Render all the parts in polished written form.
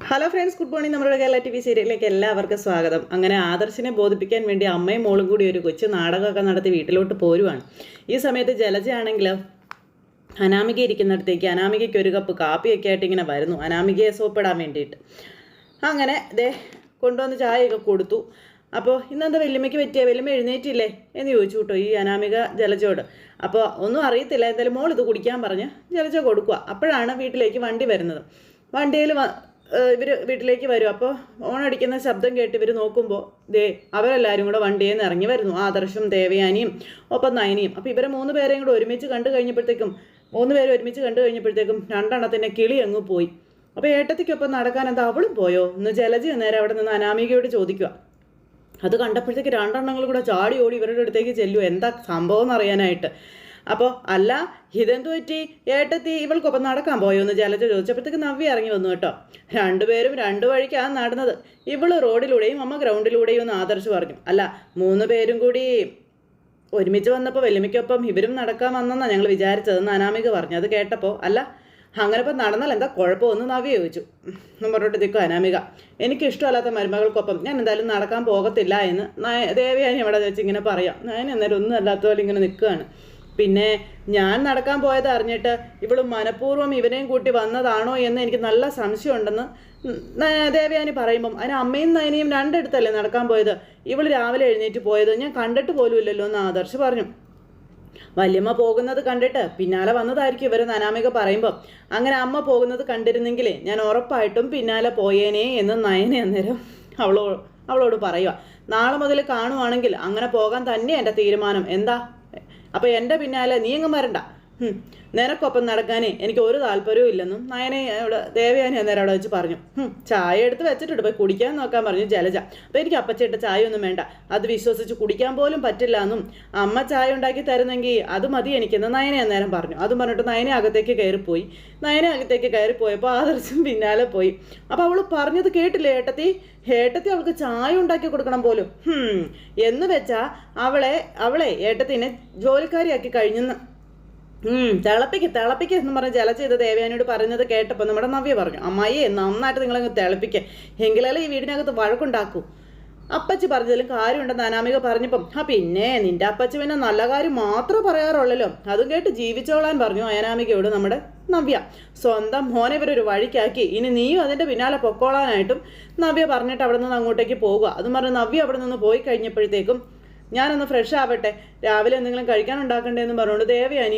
Hello friends, good morning. നമ്മുടെ Kerala TV സീരിയലിലേക്ക് എല്ലാവർക്കും സ്വാഗതം. അങ്ങനെ ആദർശിനെ ബോധിപ്പിക്കാൻ വേണ്ടി അമ്മയും മോളും കൂടി ഒരു കൊച്ചു നാടകമൊക്കെ നടത്തി വീട്ടിലോട്ട് പോരുവാണ്. ഈ സമയത്ത് ജലജയാണെങ്കിൽ അനാമിക ഇരിക്കുന്നിടത്തേക്ക് അനാമികയ്ക്ക് ഒരു കപ്പ് കാപ്പിയൊക്കെ ആയിട്ട് ഇങ്ങനെ വരുന്നു, അനാമികയെ സോപ്പിടാൻ വേണ്ടിയിട്ട്. അങ്ങനെ കൊണ്ടുവന്ന് ചായയൊക്കെ കൊടുത്തു. അപ്പോൾ ഇന്നെന്താ വെല്ലുമ്മയ്ക്ക് പറ്റിയ, വെല്ലുമ്മ എഴുന്നേറ്റില്ലേ എന്ന് ചോദിച്ചു കേട്ടോ ഈ അനാമിക ജലജയോട്. അപ്പോൾ ഒന്നും അറിയത്തില്ല, എന്തായാലും മോൾ ഇത് കുടിക്കാൻ പറഞ്ഞ് ജലജ കൊടുക്കുക. അപ്പോഴാണ് വീട്ടിലേക്ക് വണ്ടി വരുന്നത്. വണ്ടിയിൽ ഇവർ വീട്ടിലേക്ക് വരും. അപ്പോൾ ഓണടിക്കുന്ന ശബ്ദം കേട്ട് ഇവർ നോക്കുമ്പോൾ അവരെല്ലാവരും കൂടെ വണ്ടിയിൽ നിന്ന് ഇറങ്ങി വരുന്നു. ആദർശും ദേവയാനിയും ഒപ്പം നയനിയും. അപ്പോൾ ഇവരെ മൂന്ന് പേരെയും കൂടെ ഒരുമിച്ച് കണ്ടു കഴിഞ്ഞപ്പോഴത്തേക്കും രണ്ടെണ്ണത്തിൻ്റെ കിളി അങ്ങ് പോയി. അപ്പോൾ ഏട്ടത്തിക്കൊപ്പം നടക്കാൻ എന്താ അവളും പോയോ എന്ന് ജലജ നേരെ അവിടെ നിന്ന് അനാമികയോട് ചോദിക്കുക. അത് കണ്ടപ്പോഴത്തേക്ക് രണ്ടെണ്ണങ്ങൾ കൂടെ ചാടി ഓടി ഇവരുടെ അടുത്തേക്ക് ചെല്ലുക, എന്താ സംഭവം എന്നറിയാനായിട്ട്. അപ്പോൾ അല്ല ഇതെന്തു പറ്റി, ഏട്ടത്തി ഇവൾക്കൊപ്പം നടക്കാൻ പോയോ എന്ന് ജലജ ചോദിച്ചപ്പോഴത്തേക്ക് നവ്യ ഇറങ്ങി വന്നു കേട്ടോ. രണ്ടുപേരും രണ്ടു വഴിക്കാണ് നടന്നത്. ഇവള് റോഡിലൂടെയും അമ്മ ഗ്രൗണ്ടിലൂടെയും എന്ന് ആദർശ് പറഞ്ഞു. അല്ല, മൂന്ന് പേരും കൂടി ഒരുമിച്ച് വന്നപ്പോൾ വെല്ലുമിക്കൊപ്പം ഇവരും നടക്കാൻ വന്നെന്നാണ് ഞങ്ങൾ വിചാരിച്ചതെന്ന് അനാമിക പറഞ്ഞു. അത് കേട്ടപ്പോൾ അല്ല അങ്ങനെ ഇപ്പം നടന്നാൽ എന്താ കുഴപ്പമൊന്ന് നവ്യ ചോദിച്ചു. പറഞ്ഞിട്ട് നിൽക്കും അനാമിക. എനിക്കിഷ്ടമല്ലാത്ത മരുമകൾക്കൊപ്പം ഞാൻ എന്തായാലും നടക്കാൻ പോകത്തില്ല എന്ന് ദേവയാനി അവിടെ വെച്ച് ഇങ്ങനെ പറയാം. ഞാൻ അന്നേരം ഒന്നും അല്ലാത്ത പോലെ ഇങ്ങനെ നിൽക്കുകയാണ്. പിന്നെ ഞാൻ നടക്കാൻ പോയത് അറിഞ്ഞിട്ട് ഇവള് മനഃപൂർവ്വം ഇവനെയും കൂട്ടി വന്നതാണോ എന്ന് എനിക്ക് നല്ല സംശയമുണ്ടെന്ന് ദേവയാനി പറയുമ്പം അതിന് അമ്മയും നയനിയും രണ്ടിടത്തല്ലേ നടക്കാൻ പോയത്, ഇവള് രാവിലെ എഴുന്നേറ്റ് പോയത് ഞാൻ കണ്ടിട്ട് പോലും ഇല്ലല്ലോ എന്ന് ആദർശ് പറഞ്ഞു. വല്യമ്മ പോകുന്നത് കണ്ടിട്ട് പിന്നാലെ വന്നതായിരിക്കും ഇവരെന്ന് അനാമിക പറയുമ്പോൾ, അങ്ങനെ അമ്മ പോകുന്നത് കണ്ടിരുന്നെങ്കിലേ ഞാൻ ഉറപ്പായിട്ടും പിന്നാലെ പോയേനേ എന്ന് നയനെ അന്നേരം അവളോട് പറയുക. നാളെ മുതൽ കാണുവാണെങ്കിൽ അങ്ങനെ പോകാൻ തന്നെ എൻ്റെ തീരുമാനം. എന്താ അപ്പോൾ എൻ്റെ പിന്നാലെ നീ അങ്ങ് വരണ്ട, നിനക്കൊപ്പം നടക്കാനേ എനിക്ക് ഒരു താല്പര്യവും ഇല്ലെന്നും നയനെ അവിടെ ദേവയാനി അന്നേരം അവിടെ വെച്ച് പറഞ്ഞു. ചായ എടുത്ത് വെച്ചിട്ടുണ്ട്, പോയി കുടിക്കാൻ നോക്കാൻ പറഞ്ഞു ജലജ. അപ്പോൾ എനിക്ക് അപ്പച്ചേട്ട ചായ ഒന്നും വേണ്ട, അത് വിശ്വസിച്ച് കുടിക്കാൻ പോലും പറ്റില്ല എന്നും അമ്മ ചായ ഉണ്ടാക്കി തരുന്നെങ്കിൽ അത് മതി എനിക്കെന്ന് നയനെ അന്നേരം പറഞ്ഞു. അതും പറഞ്ഞിട്ട് നയനെ അകത്തേക്ക് കയറിപ്പോയപ്പോൾ ആദർശം പിന്നാലെ പോയി. അപ്പോൾ അവൾ പറഞ്ഞത് കേട്ടില്ലേ ഏട്ടത്തി അവൾക്ക് ചായ ഉണ്ടാക്കി കൊടുക്കണം പോലും എന്ന് വെച്ചാൽ അവളെ ഏട്ടത്തിനെ ജോലിക്കാരിയാക്കി കഴിഞ്ഞെന്ന് തിളപ്പിക്ക് എന്ന് പറഞ്ഞ് ജല ചെയ്ത് ദേവയാനിയോട് പറയുന്നത് കേട്ടപ്പോൾ നമ്മുടെ നവ്യ പറഞ്ഞു, അമ്മായിയെ നന്നായിട്ട് നിങ്ങളങ്ങ് തിളപ്പിക്കുക, എങ്കിലല്ലേ ഈ വീടിനകത്ത് വഴക്കുണ്ടാക്കൂ. അപ്പച്ചി പറഞ്ഞതിലും കാര്യമുണ്ടെന്ന് അനാമിക പറഞ്ഞപ്പം പിന്നെ നിന്റെ അപ്പച്ചി പിന്നെ നല്ല കാര്യം മാത്രമേ പറയാറുള്ളല്ലോ, അതും കേട്ട് ജീവിച്ചോളാൻ പറഞ്ഞു അനാമികയോട് നമ്മുടെ നവ്യ. സ്വന്തം മോനെ ഇവരൊരു വഴിക്കാക്കി, ഇനി നീയും അതിൻ്റെ പിന്നാലെ പൊക്കോളാനായിട്ടും നവ്യ പറഞ്ഞിട്ട് അവിടെ നിന്ന് അങ്ങോട്ടേക്ക് പോകുക. അതും പറഞ്ഞ് നവ്യ അവിടെ നിന്ന് പോയി കഴിഞ്ഞപ്പോഴത്തേക്കും ഞാനൊന്ന് ഫ്രഷ് ആവട്ടെ, രാവിലെ എന്തെങ്കിലും കഴിക്കാൻ ഉണ്ടാക്കണ്ടേന്ന് പറഞ്ഞുകൊണ്ട് ദേവയാനി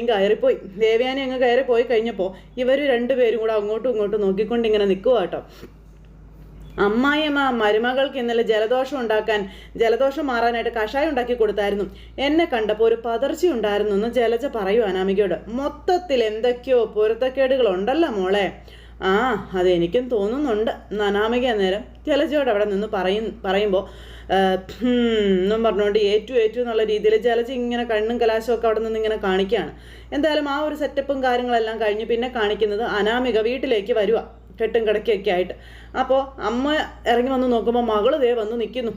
അങ്ങ് കയറിപ്പോയി കഴിഞ്ഞപ്പോൾ ഇവർ രണ്ടുപേരും കൂടെ അങ്ങോട്ടും ഇങ്ങോട്ടും നോക്കിക്കൊണ്ട് ഇങ്ങനെ നിൽക്കുക കേട്ടോ. അമ്മായിയമ്മ മരുമകൾക്ക് ഇന്നലെ ജലദോഷം മാറാനായിട്ട് കഷായം ഉണ്ടാക്കി കൊടുത്തായിരുന്നു, എന്നെ കണ്ടപ്പോൾ ഒരു പതർച്ച ഉണ്ടായിരുന്നു എന്ന് ജലജ പറയൂ അനാമികയോട്. മൊത്തത്തിൽ എന്തൊക്കെയോ പൊരുത്തക്കേടുകളുണ്ടല്ലോ മോളെ. അതെനിക്കും തോന്നുന്നുണ്ട് അനാമിക അന്നേരം ജലജയോട് അവിടെ നിന്ന് പറയുമ്പോൾ എന്നും പറഞ്ഞുകൊണ്ട് ഏറ്റു എന്നുള്ള രീതിയിൽ ജലജ ഇങ്ങനെ കണ്ണും കലാശമൊക്കെ അവിടെ നിന്ന് ഇങ്ങനെ കാണിക്കുകയാണ്. എന്തായാലും ആ ഒരു സെറ്റപ്പും കാര്യങ്ങളെല്ലാം കഴിഞ്ഞ് പിന്നെ കാണിക്കുന്നത് അനാമിക വീട്ടിലേക്ക് വരുക കെട്ടും കിടക്കൊക്കെ ആയിട്ട്. അപ്പോൾ അമ്മ ഇറങ്ങി വന്ന് നോക്കുമ്പോൾ മകള് വന്ന് നിൽക്കുന്നു.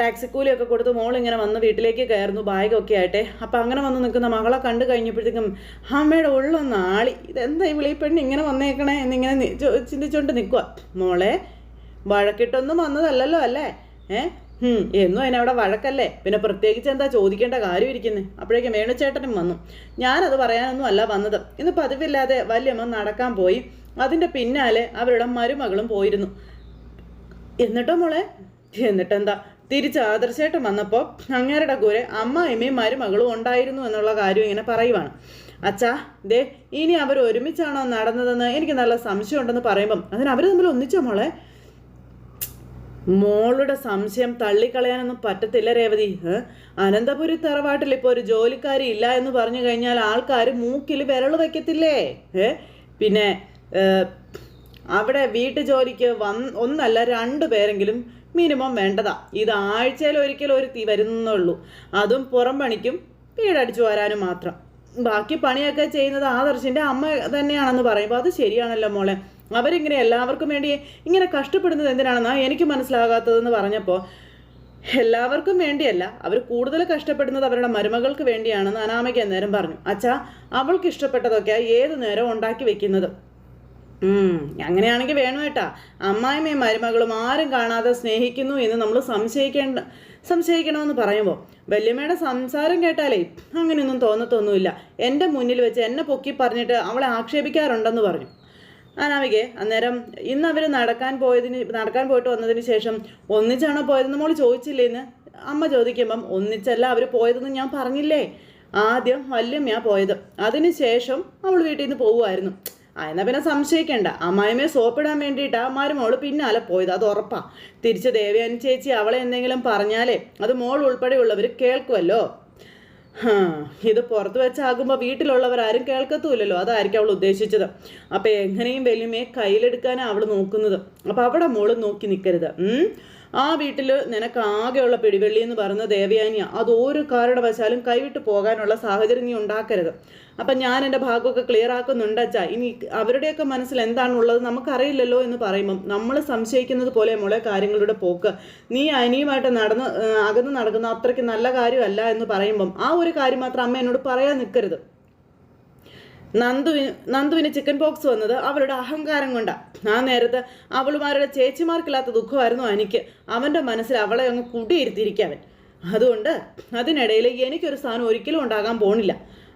ടാക്സിക്കൂലിയൊക്കെ കൊടുത്ത് മോളിങ്ങനെ വന്ന് വീട്ടിലേക്ക് കയറുന്നു ബാഗൊക്കെ ആയിട്ടെ. അപ്പം അങ്ങനെ വന്ന് നിൽക്കുന്ന മകളെ കണ്ടു കഴിഞ്ഞപ്പോഴത്തേക്കും അമ്മയുടെ ഉള്ളൊന്നാളി, ഇതെന്താ ഈ വിളിപ്പെണ്ണ് ഇങ്ങനെ വന്നേക്കണേ എന്നിങ്ങനെ ചിന്തിച്ചുകൊണ്ട് നിൽക്കുക. മോളെ വഴക്കിട്ടൊന്നും വന്നതല്ലല്ലോ അല്ലേ? എന്നും അതിനവിടെ വഴക്കല്ലേ, പിന്നെ പ്രത്യേകിച്ച് എന്താ ചോദിക്കേണ്ട കാര്യം ഇരിക്കുന്നത്. അപ്പോഴേക്കും വേണുചേട്ടനും വന്നു. ഞാനത് പറയാനൊന്നും അല്ല വന്നത്, ഇന്ന് പതിവില്ലാതെ വല്യമ്മ നടക്കാൻ പോയി, അതിൻ്റെ പിന്നാലെ അവരുടെ മരുമകളും പോയിരുന്നു. എന്നിട്ടോ മോളെ? എന്നിട്ടെന്താ, തിരിച്ച് ആദർശേട്ടൻ വന്നപ്പോൾ അങ്ങേരുടെ കൂരെ അമ്മായിമ്മയും മരുമകളും ഉണ്ടായിരുന്നു എന്നുള്ള കാര്യം ഇങ്ങനെ പറയുവാണ്. അച്ഛാ ഇനി അവർ ഒരുമിച്ചാണോ നടന്നതെന്ന് എനിക്ക് നല്ല സംശയമുണ്ടെന്ന് പറയുമ്പം അതിന് അവർ തമ്മിൽ ഒന്നിച്ചോ മോളെ? മോളുടെ സംശയം തള്ളിക്കളയാനൊന്നും പറ്റത്തില്ല രേവതി. അനന്തപുരി തറവാട്ടിൽ ഇപ്പോൾ ഒരു ജോലിക്കാരി ഇല്ല എന്ന് പറഞ്ഞു കഴിഞ്ഞാൽ ആൾക്കാർ മൂക്കിൽ വിരൽ വയ്ക്കത്തില്ലേ? പിന്നെ അവിടെ വീട്ടു ജോലിക്ക് ഒന്നല്ല 2 പേരെങ്കിലും മിനിമം വേണ്ടതാ. ഇത് ആഴ്ചയിൽ ഒരിക്കലും ഒരു തീ വരുന്നുള്ളൂ, അതും പുറം പണിക്കും വീടടിച്ചു വരാനും മാത്രം. ബാക്കി പണിയൊക്കെ ചെയ്യുന്നത് ആദർശിൻ്റെ അമ്മ തന്നെയാണെന്ന് പറയുമ്പോൾ അത് ശരിയാണല്ലോ മോളെ. അവരിങ്ങനെ എല്ലാവർക്കും വേണ്ടി ഇങ്ങനെ കഷ്ടപ്പെടുന്നത് എന്തിനാണെന്നാണ് എനിക്ക് മനസ്സിലാകാത്തതെന്ന് പറഞ്ഞപ്പോൾ എല്ലാവർക്കും വേണ്ടിയല്ല, അവർ കൂടുതൽ കഷ്ടപ്പെടുന്നത് അവരുടെ മരുമകൾക്ക് വേണ്ടിയാണെന്ന് അനാമിക അന്നേരം പറഞ്ഞു. അച്ഛാ അവൾക്ക് ഇഷ്ടപ്പെട്ടതൊക്കെ ഏതു നേരം ഉണ്ടാക്കി വെക്കുന്നത്, അങ്ങനെയാണെങ്കിൽ വേണം കേട്ടാ. അമ്മായിമ്മയും മരുമകളും ആരും കാണാതെ സ്നേഹിക്കുന്നു എന്ന് നമ്മൾ സംശയിക്കണമെന്ന് പറയുമ്പോൾ വല്യമ്മയുടെ സംസാരം കേട്ടാലേ അങ്ങനെയൊന്നും തോന്നത്തൊന്നുമില്ല. എൻ്റെ മുന്നിൽ വെച്ച് എന്നെ പൊക്കി പറഞ്ഞിട്ട് അവളെ ആക്ഷേപിക്കാറുണ്ടെന്ന് പറഞ്ഞു അനാമികയെ. അന്നേരം ഇന്ന് അവർ നടക്കാൻ പോയിട്ട് വന്നതിന് ശേഷം ഒന്നിച്ചാണോ പോയതെന്ന് മോൾ ചോദിച്ചില്ലേന്ന് അമ്മ ചോദിക്കുമ്പം ഒന്നിച്ചല്ല അവർ പോയതെന്ന് ഞാൻ പറഞ്ഞില്ലേ. ആദ്യം വല്യമ്മയാ പോയത്, അതിന് ശേഷം അവൾ വീട്ടിൽ നിന്ന് പോവുമായിരുന്നു. എന്നാൽ പിന്നെ സംശയിക്കേണ്ട, അമ്മായിമ്മയെ സോപ്പിടാൻ വേണ്ടിയിട്ടാ മരുമോള് പിന്നാലെ പോയത്, അത് ഉറപ്പാ. തിരിച്ച് ദേവയാനി ചേച്ചി അവളെ എന്തെങ്കിലും പറഞ്ഞാലേ അത് മോൾ ഉൾപ്പെടെയുള്ളവർ കേൾക്കുമല്ലോ. ഇത് പുറത്ത് വെച്ചാകുമ്പോൾ വീട്ടിലുള്ളവരാരും കേൾക്കത്തുമില്ലല്ലോ, അതായിരിക്കും അവൾ ഉദ്ദേശിച്ചത്. അപ്പം എങ്ങനെയും വലിയമേ കയ്യിലെടുക്കാനാണ് അവൾ നോക്കുന്നത്. അപ്പം അവിടെ മോള് നോക്കി നിൽക്കരുത്. ആ വീട്ടിൽ നിനക്ക് ആകെയുള്ള പിടിവെള്ളി എന്ന് പറയുന്ന ദേവയാനിയാണ്. അത് ഒരു കാരണവശാലും കൈവിട്ട് പോകാനുള്ള സാഹചര്യം നീ ഉണ്ടാക്കരുത്. അപ്പം ഞാൻ എൻ്റെ ഭാഗമൊക്കെ ക്ലിയർ ആക്കുന്നുണ്ട് അച്ഛാ. ഇനി അവരുടെയൊക്കെ മനസ്സിൽ എന്താണുള്ളത് നമുക്കറിയില്ലല്ലോ എന്ന് പറയുമ്പം നമ്മൾ സംശയിക്കുന്നത് പോലെ മോളെ കാര്യങ്ങളുടെ പോക്ക്. നീ അനിയുമായിട്ട് അകന്ന് നടക്കുന്ന അത്രയ്ക്ക് നല്ല കാര്യമല്ല എന്ന് പറയുമ്പം ആ ഒരു കാര്യം മാത്രം അമ്മ എന്നോട് പറയാൻ നിൽക്കരുത്. നന്ദുവിന് ചിക്കൻ പോക്സ് വന്നത് അവളുടെ അഹങ്കാരം കൊണ്ടാണ്. ആ നേരത്ത് അവളുമാരുടെ ചേച്ചിമാർക്കില്ലാത്ത ദുഃഖമായിരുന്നു എനിക്ക്. അവൻ്റെ മനസ്സിൽ അവളെ അങ്ങ് കുടിയിരുത്തിയിരിക്കവൻ. അതുകൊണ്ട് അതിനിടയിൽ എനിക്കൊരു സ്ഥാനം ഒരിക്കലും ഉണ്ടാകാൻ പോണില്ല.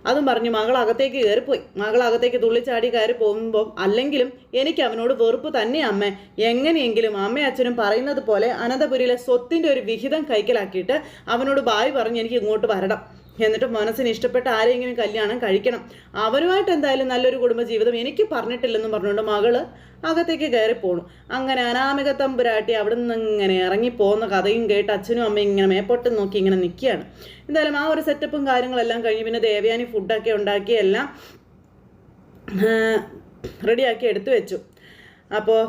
അതും പറഞ്ഞ് മകളകത്തേക്ക് കയറിപ്പോയി. മകളകത്തേക്ക് തുള്ളിച്ചാടി കയറി പോകുമ്പോൾ അല്ലെങ്കിലും എനിക്ക് അവനോട് വെറുപ്പ് തന്നെ അമ്മ. എങ്ങനെയെങ്കിലും അമ്മയും അച്ഛനും പറയുന്നത് പോലെ അനന്തപുരിയിലെ സ്വത്തിൻ്റെ ഒരു വിഹിതം കൈക്കലാക്കിയിട്ട് അവനോട് ബായ് പറഞ്ഞ് എനിക്ക് ഇങ്ങോട്ട് വരണം. എന്നിട്ട് മനസ്സിന് ഇഷ്ടപ്പെട്ട ആരെങ്കിലും കല്യാണം കഴിക്കണം. അവനുമായിട്ട് എന്തായാലും നല്ലൊരു കുടുംബജീവിതം എനിക്ക് പറഞ്ഞിട്ടില്ലെന്നും പറഞ്ഞുകൊണ്ട് മകള് അകത്തേക്ക് കയറിപ്പോണു. അങ്ങനെ അനാമിക തമ്പുരാട്ടി അവിടെ നിന്ന് ഇങ്ങനെ ഇറങ്ങിപ്പോകുന്ന കഥയും കേട്ട് അച്ഛനും അമ്മയും ഇങ്ങനെ മേപ്പോട്ട് നോക്കി ഇങ്ങനെ നിൽക്കുകയാണ്. എന്തായാലും ആ ഒരു സെറ്റപ്പും കാര്യങ്ങളെല്ലാം കഴിഞ്ഞ് പിന്നെ ദേവയാനി ഫുഡൊക്കെ ഉണ്ടാക്കി എല്ലാം റെഡിയാക്കി എടുത്തു വെച്ചു. അപ്പോൾ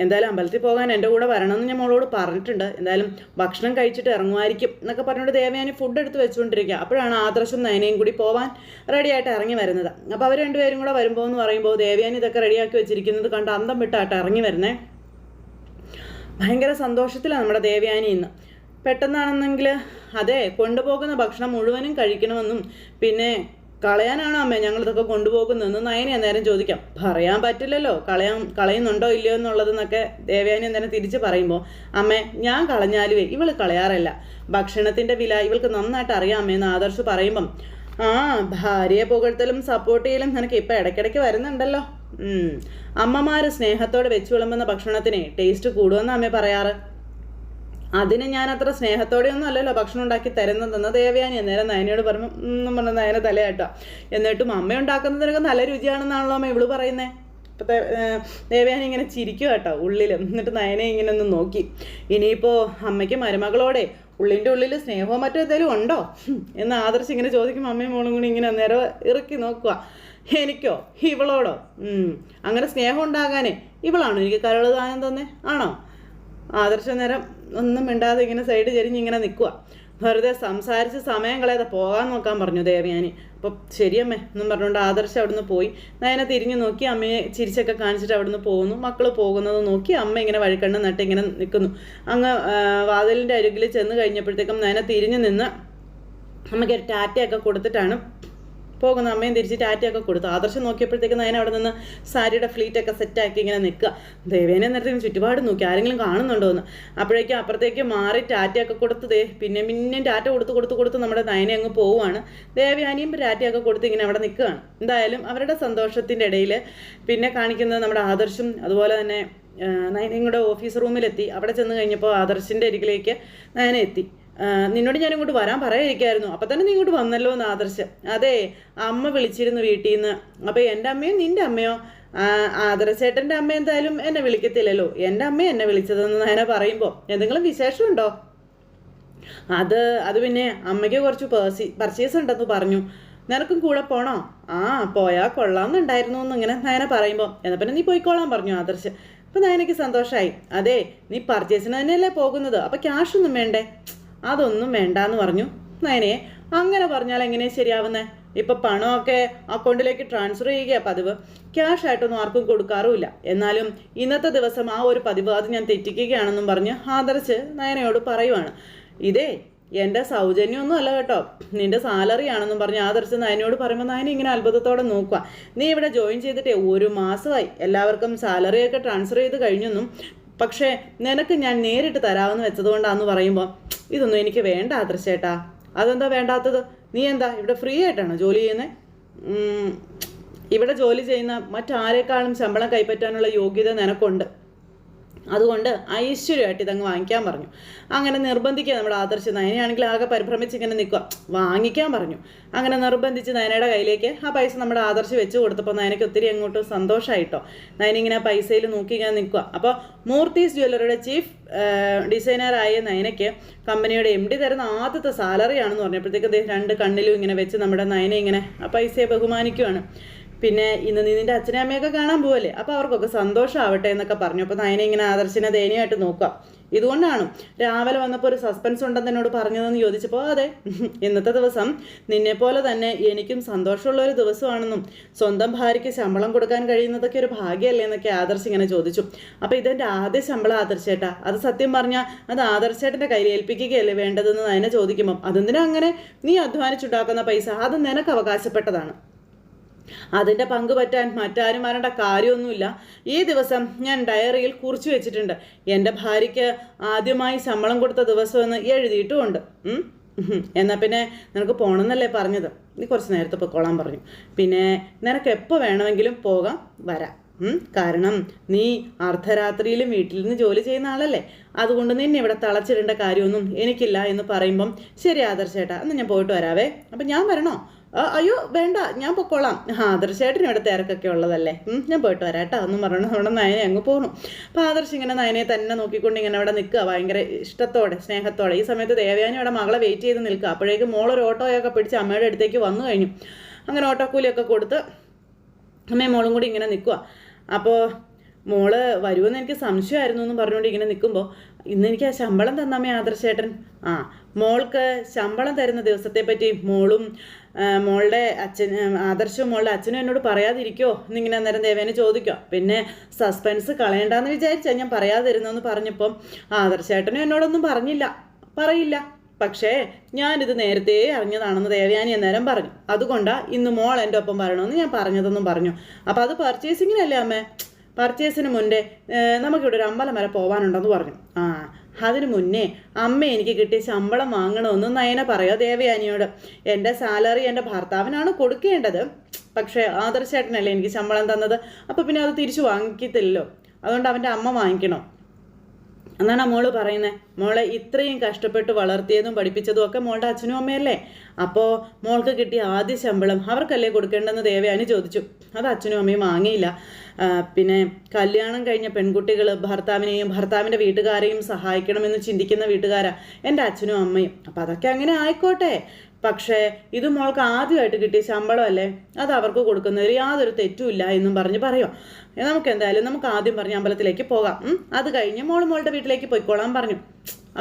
എന്തായാലും അമ്പലത്തിൽ പോകാൻ എൻ്റെ കൂടെ വരണമെന്ന് ഞാൻ മോളോട് പറഞ്ഞിട്ടുണ്ട്. എന്തായാലും ഭക്ഷണം കഴിച്ചിട്ട് ഇറങ്ങുമായിരിക്കും എന്നൊക്കെ പറഞ്ഞുകൊണ്ട് ദേവയാനി ഫുഡ് എടുത്ത് വെച്ചുകൊണ്ടിരിക്കുക. അപ്പോഴാണ് ആദർശും നയനയും കൂടി പോവാൻ റെഡിയായിട്ട് ഇറങ്ങി വരുന്നത്. അപ്പോൾ അവർ രണ്ടുപേരും കൂടെ വരുമ്പോൾ എന്ന് പറയുമ്പോൾ ദേവയാനി ഇതൊക്കെ റെഡിയാക്കി വെച്ചിരിക്കുന്നത് കണ്ട് അന്തം വിട്ടാട്ടോ ഇറങ്ങി വരുന്നേ. ഭയങ്കര സന്തോഷത്തിലാണ് നമ്മുടെ ദേവയാനി ഇന്ന്. പെട്ടെന്നാണെന്നെങ്കിൽ അതെ കൊണ്ടുപോകുന്ന ഭക്ഷണം മുഴുവനും കഴിക്കണമെന്നും പിന്നെ കളയാനാണോ അമ്മേ ഞങ്ങളിതൊക്കെ കൊണ്ടുപോകുന്നതെന്ന് നയനെ അന്നേരം ചോദിക്കാം. പറയാൻ പറ്റില്ലല്ലോ കളയുന്നുണ്ടോ ഇല്ലയോ എന്നുള്ളതെന്നൊക്കെ ദേവയാനി അന്നേരം തിരിച്ച് പറയുമ്പോൾ അമ്മേ ഞാൻ കളഞ്ഞാലുവേ ഇവള് കളയാറില്ല. ഭക്ഷണത്തിൻ്റെ വില ഇവൾക്ക് നന്നായിട്ട് അറിയാമേന്ന് ആദർശ് പറയുമ്പം ഭാര്യയെ പുകഴ്ത്തലും സപ്പോർട്ട് ചെയ്യലും നിനക്ക് ഇപ്പം ഇടയ്ക്കിടയ്ക്ക് വരുന്നുണ്ടല്ലോ. അമ്മമാർ സ്നേഹത്തോടെ വെച്ച് വിളമ്പുന്ന ഭക്ഷണത്തിന് ടേസ്റ്റ് കൂടുമെന്ന് അമ്മേ പറയാറ്. അതിന് ഞാൻ അത്ര സ്നേഹത്തോടെയൊന്നും അല്ലല്ലോ ഭക്ഷണം ഉണ്ടാക്കി തരുന്നതെന്ന് ദേവയാനി അന്നേരം നയനയോട് പറഞ്ഞു. പറഞ്ഞ നയന തലയാട്ടോ. എന്നിട്ടും അമ്മ ഉണ്ടാക്കുന്നതിനൊക്കെ നല്ല രുചിയാണെന്നാണല്ലോ അമ്മ ഇവള് പറയുന്നത്. ഇപ്പോഴത്തെ ദേവയാനി ഇങ്ങനെ ചിരിക്കുക കേട്ടോ ഉള്ളിലും. എന്നിട്ട് നയനെ ഇങ്ങനെ ഒന്ന് നോക്കി. ഇനിയിപ്പോൾ അമ്മയ്ക്ക് മരുമകളോടെ ഉള്ളിൻ്റെ ഉള്ളിൽ സ്നേഹമോ മറ്റോ എന്തെങ്കിലും ഉണ്ടോ എന്ന് ആദർശ് ഇങ്ങനെ ചോദിക്കും. അമ്മയും മോളും കൂടി ഇങ്ങനെ അന്നേരം ഇറക്കി നോക്കുക. എനിക്കോ ഇവളോടോ? അങ്ങനെ സ്നേഹം ഉണ്ടാകാനേ ഇവളാണോ എനിക്ക് കരള് ദാനം തന്നെ ആണോ? ആദർശ നേരം ഒന്നും മിണ്ടാതെ ഇങ്ങനെ സൈഡ് ചെരിഞ്ഞിങ്ങനെ നിൽക്കുക. വെറുതെ സംസാരിച്ച് സമയം കളയാതെ പോകാൻ നോക്കാൻ പറഞ്ഞു ദേവയാനി. അപ്പം ശരിയമ്മേ എന്നും പറഞ്ഞുകൊണ്ട് ആദർശ് അവിടുന്ന് പോയി. നയനെ തിരിഞ്ഞു നോക്കി അമ്മയെ ചിരിച്ചൊക്കെ കാണിച്ചിട്ട് അവിടുന്ന് പോകുന്നു. മക്കൾ പോകുന്നത് നോക്കി അമ്മ ഇങ്ങനെ വഴിക്കണ്ണ് നട്ട് ഇങ്ങനെ നിൽക്കുന്നു. അങ്ങ് വാതിലിൻ്റെ അരികിൽ ചെന്ന് കഴിഞ്ഞപ്പോഴത്തേക്കും നയനെ തിരിഞ്ഞു നിന്ന് അമ്മയ്ക്ക് ഒരു ടാറ്റയൊക്കെ കൊടുത്തിട്ടാണ് പോകുന്ന. അമ്മയും തിരിച്ച് ടാറ്റയൊക്കെ കൊടുത്തു. ആദർശം നോക്കിയപ്പോഴത്തേക്ക് നയന അവിടെ നിന്ന് സാരിയുടെ ഫ്ലീറ്റൊക്കെ സെറ്റാക്കി ഇങ്ങനെ നിൽക്കുക. ദേവേനെ നേരത്തെ ചുറ്റുപാട് നോക്കി ആരെങ്കിലും കാണുന്നുണ്ടോ എന്ന്. അപ്പോഴേക്കും അപ്പുറത്തേക്ക് മാറി ടാറ്റയൊക്കെ കൊടുത്ത് പിന്നെയും ടാറ്റ കൊടുത്ത് നമ്മുടെ നയനെ അങ്ങ് പോവുകയാണ്. ദേവയാനിയും ടാറ്റയൊക്കെ കൊടുത്ത് ഇങ്ങനെ അവിടെ നിൽക്കുകയാണ്. എന്തായാലും അവരുടെ സന്തോഷത്തിൻ്റെ ഇടയിൽ പിന്നെ കാണിക്കുന്നത് നമ്മുടെ ആദർശും അതുപോലെ തന്നെ നയനയും കൂടെ ഓഫീസ് റൂമിലെത്തി. അവിടെ ചെന്ന് കഴിഞ്ഞപ്പോൾ ആദർശിൻ്റെ അരികിലേക്ക് നയന എത്തി. നിന്നോട് ഞാൻ ഇങ്ങോട്ട് വരാൻ പറയാതിരിക്കായിരുന്നു, അപ്പം തന്നെ നീ ഇങ്ങോട്ട് വന്നല്ലോ എന്ന് ആദർശ്. അതെ അമ്മ വിളിച്ചിരുന്നു വീട്ടിൽ നിന്ന്. അപ്പോൾ എൻ്റെ അമ്മയോ നിൻ്റെ അമ്മയോ? ആദർശേട്ടൻ്റെ അമ്മ എന്തായാലും എന്നെ വിളിക്കത്തില്ലല്ലോ, എൻ്റെ അമ്മ എന്നെ വിളിച്ചതെന്ന് നയന പറയുമ്പോൾ എന്തെങ്കിലും വിശേഷമുണ്ടോ? അത് പിന്നെ അമ്മയ്ക്ക് കുറച്ച് പർച്ചേസ് ഉണ്ടെന്ന് പറഞ്ഞു. നിനക്കും കൂടെ പോണോ? പോയാൽ കൊള്ളാമെന്നുണ്ടായിരുന്നു എന്നിങ്ങനെ നയന പറയുമ്പോൾ എന്നാൽ പിന്നെ നീ പോയിക്കോളാൻ പറഞ്ഞു ആദർശ്. അപ്പം നയനയ്ക്ക് സന്തോഷമായി. അതെ നീ പർച്ചേസിന് തന്നെയല്ലേ പോകുന്നത്, അപ്പം ക്യാഷൊന്നും വേണ്ടേ? അതൊന്നും വേണ്ടാന്ന് പറഞ്ഞു നയനയെ. അങ്ങനെ പറഞ്ഞാൽ എങ്ങനെയാണ് ശരിയാവുന്നത്? ഇപ്പം പണമൊക്കെ അക്കൗണ്ടിലേക്ക് ട്രാൻസ്ഫർ ചെയ്യുക പതിവ്, ക്യാഷ് ആയിട്ടൊന്നും ആർക്കും കൊടുക്കാറുമില്ല. എന്നാലും ഇന്നത്തെ ദിവസം ആ ഒരു പതിവ് അത് ഞാൻ തെറ്റിക്കുകയാണെന്നും പറഞ്ഞ് ആദർശ് നയനയോട് പറയുവാണ്. ഇതേ എൻ്റെ സൗജന്യമൊന്നും അല്ല കേട്ടോ, നിൻ്റെ സാലറി ആണെന്നും പറഞ്ഞ് ആദർശ് നയനോട് പറയുമ്പോൾ നയന ഇങ്ങനെ അത്ഭുതത്തോടെ നോക്കുക. നീ ഇവിടെ ജോയിൻ ചെയ്തിട്ടേ 1 മാസമായി, എല്ലാവർക്കും സാലറിയൊക്കെ ട്രാൻസ്ഫർ ചെയ്ത് കഴിഞ്ഞെന്നും, പക്ഷേ നിനക്ക് ഞാൻ നേരിട്ട് തരാമെന്ന് വെച്ചതുകൊണ്ടാന്ന് പറയുമ്പോൾ ഇതൊന്നും എനിക്ക് വേണ്ട ആദർശേട്ടാ. അതെന്താ വേണ്ടാത്തത്? നീ എന്താ ഇവിടെ ഫ്രീ ആയിട്ടാണോ ജോലി ചെയ്യുന്നത്? ഇവിടെ ജോലി ചെയ്യുന്ന മറ്റാരേക്കാളും ശമ്പളം കൈപ്പറ്റാനുള്ള യോഗ്യത നിനക്കുണ്ട്, അതുകൊണ്ട് ഐശ്വര്യമായിട്ട് ഇതങ്ങ് വാങ്ങിക്കാൻ പറഞ്ഞു. അങ്ങനെ നിർബന്ധിക്കുക നമ്മുടെ ആദർശ്. നയനയാണെങ്കിൽ ആകെ പരിഭ്രമിച്ച് ഇങ്ങനെ നിൽക്കുക. വാങ്ങിക്കാൻ പറഞ്ഞു. അങ്ങനെ നിർബന്ധിച്ച് നയനയുടെ കയ്യിലേക്ക് ആ പൈസ നമ്മുടെ ആദർശ് വെച്ച് കൊടുത്തപ്പോൾ നയനയ്ക്ക് ഒത്തിരി അങ്ങോട്ട് സന്തോഷമായിട്ടോ. നയന ഇങ്ങനെ ആ പൈസയിൽ നോക്കി ഇങ്ങനെ നിൽക്കുക. അപ്പോൾ മൂർത്തീസ് ജ്വല്ലറിയുടെ ചീഫ് ഡിസൈനറായ നയനയ്ക്ക് കമ്പനിയുടെ MD തരുന്ന ആദ്യത്തെ സാലറി ആണെന്ന് പറഞ്ഞപ്പോഴത്തേക്ക് അദ്ദേഹം 2 കണ്ണിലും ഇങ്ങനെ വെച്ച് നമ്മുടെ നയനെ ഇങ്ങനെ ആ പൈസയെ ബഹുമാനിക്കുവാണ്. പിന്നെ ഇന്ന് നീ നിൻ്റെ അച്ഛനെ അമ്മയൊക്കെ കാണാൻ പോവല്ലേ, അപ്പോൾ അവർക്കൊക്കെ സന്തോഷമാവട്ടെ എന്നൊക്കെ പറഞ്ഞു. അപ്പോൾ നയനെ ഇങ്ങനെ ആദർശിനെ ദയനീയമായിട്ട് നോക്കുക. ഇതുകൊണ്ടാണ് രാവിലെ വന്നപ്പോൾ ഒരു സസ്പെൻസ് ഉണ്ടെന്ന് എന്നോട് പറഞ്ഞതെന്ന് ചോദിച്ചപ്പോൾ അതെ, ഇന്നത്തെ ദിവസം നിന്നെപ്പോലെ തന്നെ എനിക്കും സന്തോഷമുള്ള ഒരു ദിവസമാണെന്നും സ്വന്തം ഭാര്യയ്ക്ക് ശമ്പളം കൊടുക്കാൻ കഴിയുന്നതൊക്കെ ഒരു ഭാഗ്യമല്ലേ എന്നൊക്കെ ആദർശ് ഇങ്ങനെ ചോദിച്ചു. അപ്പോൾ ഇതെൻ്റെ ആദ്യ ശമ്പളം ആദർശേട്ടാ, അത് സത്യം പറഞ്ഞാൽ അത് ആദർശേട്ടൻ്റെ കയ്യിൽ ഏൽപ്പിക്കുകയല്ലേ വേണ്ടതെന്ന് നയനെ ചോദിക്കുമ്പം അതെന്തിനാ അങ്ങനെ? നീ അധ്വാനിച്ചുണ്ടാക്കുന്ന പൈസ അത് നിനക്ക് അവകാശപ്പെട്ടതാണ്, അതിൻ്റെ പങ്ക് പറ്റാൻ മറ്റാരും വരേണ്ട കാര്യമൊന്നുമില്ല. ഈ ദിവസം ഞാൻ ഡയറിയിൽ കുറിച്ചു വെച്ചിട്ടുണ്ട്, എൻ്റെ ഭാര്യയ്ക്ക് ആദ്യമായി ശമ്പളം കൊടുത്ത ദിവസമെന്ന് എഴുതിയിട്ടുമുണ്ട്. എന്നാൽ പിന്നെ നിനക്ക് പോകണമെന്നല്ലേ പറഞ്ഞത്? നീ കുറച്ച് നേരത്തെ പൊയ്ക്കോളാൻ പറഞ്ഞു. പിന്നെ നിനക്ക് എപ്പോൾ വേണമെങ്കിലും പോകാം വരാം, കാരണം നീ അർദ്ധരാത്രിയിലും വീട്ടിൽ നിന്ന് ജോലി ചെയ്യുന്ന ആളല്ലേ, അതുകൊണ്ട് നിന്നെ ഇവിടെ തളച്ചിടേണ്ട കാര്യമൊന്നും എനിക്കില്ല എന്ന് പറയുമ്പം ശരി ആദർശേട്ടാ, എന്നാൽ ഞാൻ പോയിട്ട് വരാവേ. അപ്പം ഞാൻ വരണോ? അയ്യോ വേണ്ട, ഞാൻ പൊക്കോളാം, ആദർശേട്ടനും ഇവിടെ തിരക്കൊക്കെ ഉള്ളതല്ലേ, ഞാൻ പോയിട്ട് വരാം കേട്ടോ എന്നും പറഞ്ഞു നമ്മുടെ നയനെ അങ്ങ് പോകണു. അപ്പോൾ ആദർശ് ഇങ്ങനെ നയനെ തന്നെ നോക്കിക്കൊണ്ട് ഇങ്ങനെ അവിടെ നിൽക്കുക, ഭയങ്കര ഇഷ്ടത്തോടെ സ്നേഹത്തോടെ. ഈ സമയത്ത് ദേവയാനി അവിടെ മകളെ വെയിറ്റ് ചെയ്ത് നിൽക്കുക. അപ്പോഴേക്കും മോളൊരു ഓട്ടോയൊക്കെ പിടിച്ച് അമ്മയുടെ അടുത്തേക്ക് വന്നു കഴിഞ്ഞു. അങ്ങനെ ഓട്ടോക്കൂലിയൊക്കെ കൊടുത്ത് അമ്മയും മോളും കൂടി ഇങ്ങനെ നിൽക്കുക. അപ്പോൾ മോള് വരുമെന്ന് എനിക്ക് സംശയമായിരുന്നു എന്ന് പറഞ്ഞുകൊണ്ട് ഇങ്ങനെ നിൽക്കുമ്പോൾ ഇന്ന് എനിക്ക് ആ ശമ്പളം തന്നമ്മേ ആദർശേട്ടൻ. മോൾക്ക് ശമ്പളം തരുന്ന ദിവസത്തെപ്പറ്റി മോളും മോളുടെ ആദർശവും മോളുടെ അച്ഛനും എന്നോട് പറയാതിരിക്കുമോ എന്നിങ്ങനെ അന്നേരം ദേവേനെ ചോദിക്കുക. പിന്നെ സസ്പെൻസ് കളയണ്ടെന്ന് വിചാരിച്ചാൽ ഞാൻ പറയാതിരുന്നെന്ന് പറഞ്ഞപ്പം ആദർശേട്ടനും എന്നോടൊന്നും പറയില്ല, പക്ഷേ ഞാനിത് നേരത്തെ അറിഞ്ഞതാണെന്ന് ദേവയാനി അന്നേരം പറഞ്ഞു. അതുകൊണ്ടാണ് ഇന്ന് മോൾ എൻ്റെ ഒപ്പം വരണമെന്ന് ഞാൻ പറഞ്ഞതെന്നും പറഞ്ഞു. അപ്പോൾ അത് പർച്ചേസിങ്ങിനല്ലേ അമ്മേ? പർച്ചേസിന് മുന്നേ നമുക്കിവിടെ ഒരു അമ്പലം വരെ പോകാനുണ്ടെന്ന് പറഞ്ഞു. അതിന് മുന്നേ അമ്മ എനിക്ക് കിട്ടിയ ശമ്പളം വാങ്ങണമെന്ന് നയന പറയുക ദേവയാനിയോട്. എൻ്റെ സാലറി എൻ്റെ ഭർത്താവിനാണ് കൊടുക്കേണ്ടത്, പക്ഷേ ആദർശേട്ടനല്ലേ എനിക്ക് ശമ്പളം തന്നത്, അപ്പോൾ പിന്നെ അത് തിരിച്ചു വാങ്ങിക്കത്തില്ലല്ലോ, അതുകൊണ്ട് അവൻ്റെ അമ്മ വാങ്ങിക്കണം എന്നാണ് മോള് പറയുന്നത്. മോളെ ഇത്രയും കഷ്ടപ്പെട്ട് വളർത്തിയതും പഠിപ്പിച്ചതും ഒക്കെ മോളുടെ അച്ഛനും അമ്മയല്ലേ, അപ്പോൾ മോൾക്ക് കിട്ടിയ ആദ്യ ശമ്പളം അവർക്കല്ലേ കൊടുക്കേണ്ടെന്ന് ദേവയാനി ചോദിച്ചു. അത് അച്ഛനും അമ്മയും വാങ്ങിയില്ല. പിന്നെ കല്യാണം കഴിഞ്ഞ പെൺകുട്ടികൾ ഭർത്താവിനെയും ഭർത്താവിൻ്റെ വീട്ടുകാരെയും സഹായിക്കണമെന്ന് ചിന്തിക്കുന്ന വീട്ടുകാരാ എൻ്റെ അച്ഛനും അമ്മയും. അപ്പം അതൊക്കെ അങ്ങനെ ആയിക്കോട്ടെ, പക്ഷേ ഇത് മോൾക്ക് ആദ്യമായിട്ട് കിട്ടിയ ശമ്പളമല്ലേ, അത് അവർക്ക് കൊടുക്കുന്നതിൽ യാതൊരു തെറ്റുമില്ല എന്നും പറയുക. നമുക്ക് ആദ്യം പറഞ്ഞ അമ്പലത്തിലേക്ക് പോകാം, അത് കഴിഞ്ഞ് മോളുടെ വീട്ടിലേക്ക് പോയിക്കോളാൻ പറഞ്ഞു.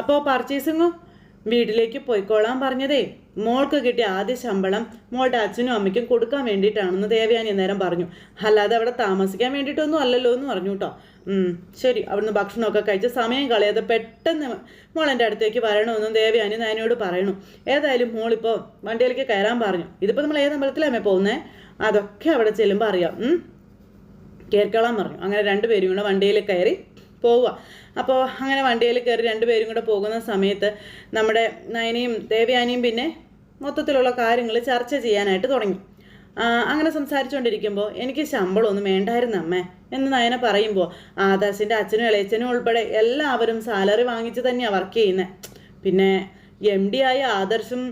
അപ്പോൾ പർച്ചേസിങ്ങോ വീട്ടിലേക്ക് പോയിക്കോളാൻ പറഞ്ഞതേ മോൾക്ക് കിട്ടിയ ആദ്യ ശമ്പളം മോളുടെ അച്ഛനും അമ്മയ്ക്കും കൊടുക്കാൻ വേണ്ടിയിട്ടാണെന്ന് ദേവയാനി നേരം പറഞ്ഞു, അല്ലാതെ അവിടെ താമസിക്കാൻ വേണ്ടിയിട്ടൊന്നും അല്ലല്ലോ എന്ന് പറഞ്ഞു കേട്ടോ. ശരി, അവിടുന്ന് ഭക്ഷണമൊക്കെ കഴിച്ച് സമയം കളയാതെ പെട്ടെന്ന് മോളെൻ്റെ അടുത്തേക്ക് വരണമെന്നും ദേവയാനി നയനോട് പറയണു. ഏതായാലും മോളിപ്പോൾ വണ്ടിയിലേക്ക് കയറാൻ പറഞ്ഞു. ഇതിപ്പോൾ നമ്മൾ ഏത് അമ്പലത്തിലമ്മേ പോകുന്നത്? അതൊക്കെ അവിടെ ചെല്ലുമ്പോൾ അറിയാം, കയറിക്കോളാൻ പറഞ്ഞു. അങ്ങനെ 2 പേരും കൂടെ വണ്ടിയിൽ കയറി പോവുക. അപ്പോൾ അങ്ങനെ വണ്ടിയിൽ കയറി 2 പേരും കൂടെ പോകുന്ന സമയത്ത് നമ്മുടെ നയനയും ദേവയാനിയും പിന്നെ മൊത്തത്തിലുള്ള കാര്യങ്ങൾ ചർച്ച ചെയ്യാനായിട്ട് തുടങ്ങി. അങ്ങനെ സംസാരിച്ചുകൊണ്ടിരിക്കുമ്പോൾ എനിക്ക് ശമ്പളമൊന്നും വേണ്ടായിരുന്നു അമ്മേ എന്ന് നയന പറയുമ്പോൾ ആദർശിൻ്റെ അച്ഛനും ഇളയച്ചനും ഉൾപ്പെടെ എല്ലാവരും സാലറി വാങ്ങിച്ച് തന്നെയാണ് വർക്ക് ചെയ്യുന്നത്. പിന്നെ MD ആയ ആദർശും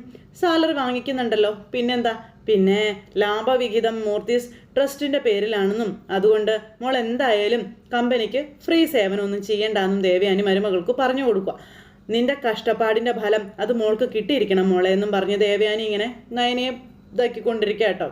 സാലറി വാങ്ങിക്കുന്നുണ്ടല്ലോ, പിന്നെന്താ, പിന്നെ ലാഭവിഹിതം മൂർത്തീസ് ട്രസ്റ്റിൻ്റെ പേരിലാണെന്നും അതുകൊണ്ട് മോൾ എന്തായാലും കമ്പനിക്ക് ഫ്രീ സേവനമൊന്നും ചെയ്യണ്ടെന്നും ദേവയാനി മരുമകൾക്ക് പറഞ്ഞു കൊടുക്കുക. നിന്റെ കഷ്ടപ്പാടിൻ്റെ ഫലം അത് മോൾക്ക് കിട്ടിയിരിക്കണം മോളെ എന്നും പറഞ്ഞ് ദേവയാനി ഇങ്ങനെ നയനയെ ഇതാക്കിക്കൊണ്ടിരിക്കുക കേട്ടോ.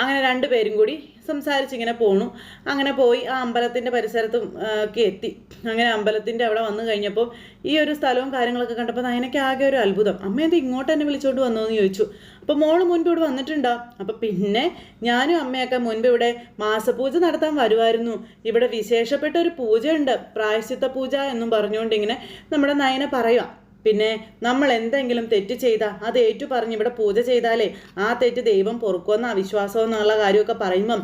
അങ്ങനെ 2 പേരും കൂടി സംസാരിച്ചിങ്ങനെ പോണു. അങ്ങനെ പോയി ആ അമ്പലത്തിൻ്റെ പരിസരത്തും ഒക്കെ എത്തി. അങ്ങനെ അമ്പലത്തിൻ്റെ അവിടെ വന്നു കഴിഞ്ഞപ്പോൾ ഈ ഒരു സ്ഥലവും കാര്യങ്ങളൊക്കെ കണ്ടപ്പോൾ നയനയ്ക്ക് ആകെ ഒരു അത്ഭുതം. അമ്മ എന്ത് ഇങ്ങോട്ട് തന്നെ വിളിച്ചോണ്ട് വന്നോ എന്ന് ചോദിച്ചു. അപ്പോൾ മോള് മുൻപ് ഇവിടെ വന്നിട്ടുണ്ടോ? അപ്പോൾ പിന്നെ ഞാനും അമ്മയൊക്കെ മുൻപ് ഇവിടെ മാസപൂജ നടത്താൻ വരുമായിരുന്നു. ഇവിടെ വിശേഷപ്പെട്ട ഒരു പൂജയുണ്ട്, പ്രായശ്ചിത്ത പൂജ എന്നും പറഞ്ഞുകൊണ്ട് ഇങ്ങനെ നമ്മുടെ നയന പറയുക. പിന്നെ നമ്മൾ എന്തെങ്കിലും തെറ്റ് ചെയ്താൽ അത് ഏറ്റു പറഞ്ഞ് ഇവിടെ പൂജ ചെയ്താലേ ആ തെറ്റ് ദൈവം പൊറുക്കുമെന്ന അവിശ്വാസം എന്നുള്ള കാര്യമൊക്കെ പറയുമ്പം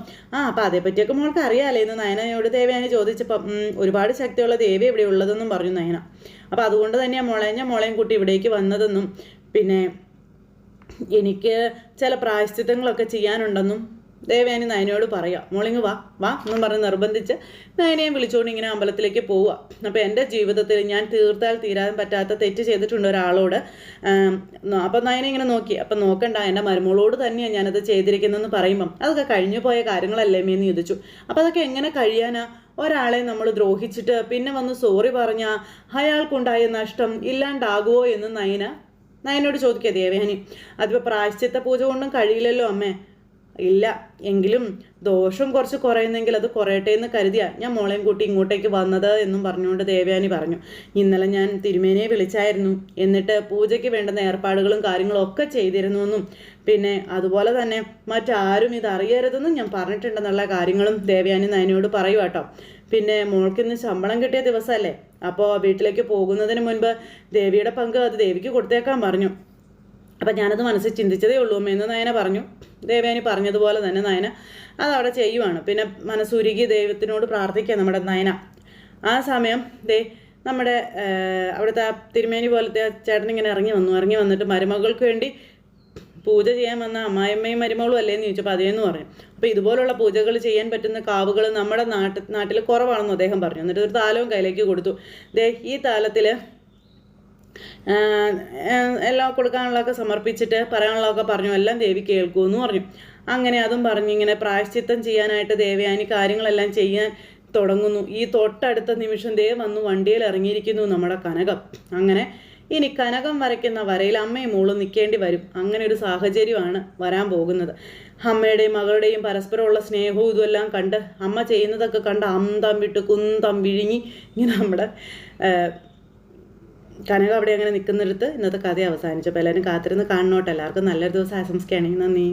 അപ്പം അതേപ്പറ്റിയൊക്കെ മോൾക്ക് അറിയാമല്ലേ എന്ന് നയനയോട് ദേവയാനി ചോദിച്ചപ്പം ഒരുപാട് ശക്തിയുള്ള ദേവി ഇവിടെ ഉള്ളതെന്നും പറഞ്ഞു നയന. അപ്പം അതുകൊണ്ട് തന്നെയാണ് മോളെ ഞാൻ മോളെയും കൂട്ടി ഇവിടേക്ക് വന്നതെന്നും പിന്നെ എനിക്ക് ചില പ്രായശ്ചിത്തങ്ങളൊക്കെ ചെയ്യാനുണ്ടെന്നും ദേവയാനി നയനയോട് പറയാം. മോളിങ് വാ വാ എന്നും പറഞ്ഞ് നിർബന്ധിച്ച് നയനയും വിളിച്ചുകൊണ്ട് ഇങ്ങനെ അമ്പലത്തിലേക്ക് പോവുക. അപ്പോൾ എൻ്റെ ജീവിതത്തിൽ ഞാൻ തീർത്താൽ തീരാൻ പറ്റാത്ത തെറ്റ് ചെയ്തിട്ടുണ്ട് ഒരാളോട്. അപ്പം നയന ഇങ്ങനെ നോക്കി. അപ്പം നോക്കണ്ട, എൻ്റെ മരുമോളോട് തന്നെയാണ് ഞാനത് ചെയ്തിരിക്കുന്നതെന്ന് പറയുമ്പം അതൊക്കെ കഴിഞ്ഞു പോയ കാര്യങ്ങളല്ലേ എന്ന് ചോദിച്ചു. അപ്പോൾ അതൊക്കെ എങ്ങനെ കഴിയാനാ? ഒരാളെ നമ്മൾ ദ്രോഹിച്ചിട്ട് പിന്നെ വന്ന് സോറി പറഞ്ഞാൽ അയാൾക്കുണ്ടായ നഷ്ടം ഇല്ലാണ്ടാകുമോ എന്ന് നയനോട് ചോദിക്കുക ദേവയാനി. അതിപ്പോൾ പ്രായശ്ചിത്ത പൂജ കൊണ്ടും കഴിയില്ലല്ലോ അമ്മേ. ഇല്ല, എങ്കിലും ദോഷം കുറച്ച് കുറയുന്നെങ്കിൽ അത് കുറയട്ടെ എന്ന് കരുതിയാ ഞാൻ മോളെയും കൂട്ടി ഇങ്ങോട്ടേക്ക് വന്നത് എന്നും പറഞ്ഞുകൊണ്ട് ദേവയാനി പറഞ്ഞു. ഇന്നലെ ഞാൻ തിരുമേനിയെ വിളിച്ചായിരുന്നു, എന്നിട്ട് പൂജയ്ക്ക് വേണ്ടുന്ന ഏർപ്പാടുകളും കാര്യങ്ങളും ഒക്കെ ചെയ്തിരുന്നു എന്നും പിന്നെ അതുപോലെ തന്നെ മറ്റാരും ഇത് അറിയരുതെന്നും ഞാൻ പറഞ്ഞിട്ടുണ്ടെന്നുള്ള കാര്യങ്ങളും ദേവയാനി നയനയോട് പറയുക കേട്ടോ. പിന്നെ മോൾക്കിന്ന് ശമ്പളം കിട്ടിയ ദിവസമല്ലേ, അപ്പോൾ വീട്ടിലേക്ക് പോകുന്നതിന് മുൻപ് ദേവിയുടെ പങ്ക് അത് ദേവിക്ക് കൊടുത്തേക്കാൻ പറഞ്ഞു. അപ്പം ഞാനത് മനസ്സിൽ ചിന്തിച്ചതേ ഉള്ളൂ എന്ന് നയന പറഞ്ഞു. ദേവയാനി പറഞ്ഞതുപോലെ തന്നെ നയന അതവിടെ ചെയ്യുവാണ്. പിന്നെ മനസ്സുരുകി ദൈവത്തിനോട് പ്രാർത്ഥിക്കുക നമ്മുടെ നയന. ആ സമയം നമ്മുടെ അവിടുത്തെ തിരുമേനി പോലത്തെ ചേട്ടനിങ്ങനെ ഇറങ്ങി വന്നിട്ട് മരുമകൾക്ക് വേണ്ടി പൂജ ചെയ്യാൻ വന്ന അമ്മായിയമ്മയും മരുമകളും അല്ലേന്ന് ചോദിച്ചപ്പോൾ അതേന്ന് പറഞ്ഞു. അപ്പോൾ ഇതുപോലുള്ള പൂജകൾ ചെയ്യാൻ പറ്റുന്ന കാവുകൾ നമ്മുടെ നാട്ടിൽ കുറവാണെന്ന് അദ്ദേഹം പറഞ്ഞു. എന്നിട്ട് ഒരു താലവും കയ്യിലേക്ക് കൊടുത്തു. ഈ താലത്തിൽ എല്ലാം കൊടുക്കാനുള്ളതൊക്കെ സമർപ്പിച്ചിട്ട് പറയാനുള്ളതൊക്കെ പറഞ്ഞു, എല്ലാം ദേവി കേൾക്കുമെന്ന് പറഞ്ഞു. അങ്ങനെ അതും പറഞ്ഞ് ഇങ്ങനെ പ്രായശ്ചിത്തം ചെയ്യാനായിട്ട് ദേവയാനി കാര്യങ്ങളെല്ലാം ചെയ്യാൻ തുടങ്ങുന്നു. ഈ തൊട്ടടുത്ത നിമിഷം വന്നു വണ്ടിയിൽ ഇറങ്ങിയിരിക്കുന്നു നമ്മുടെ കനകം. അങ്ങനെ ഇനി കനകം വരയ്ക്കുന്ന വരയിൽ അമ്മയും മോളും നിൽക്കേണ്ടി വരും. അങ്ങനെ ഒരു സാഹചര്യമാണ് വരാൻ പോകുന്നത്. അമ്മയുടെയും മകളുടെയും പരസ്പരമുള്ള സ്നേഹവും ഇതുമെല്ലാം കണ്ട് അമ്മ ചെയ്യുന്നതൊക്കെ കണ്ട് അന്തം വിട്ട് കുന്തം വിഴുങ്ങി ഇങ്ങനെ നമ്മുടെ കനക അവിടെ അങ്ങനെ നിൽക്കുന്നിടത്ത് ഇന്നത്തെ കഥ അവസാനിച്ചു. അപ്പോൾ എല്ലാവരും കാത്തിരുന്ന് കാണണോട്ടെ. എല്ലാവർക്കും നല്ലൊരു ദിവസം ആശംസിക്കുകയാണെങ്കിൽ നന്ദി.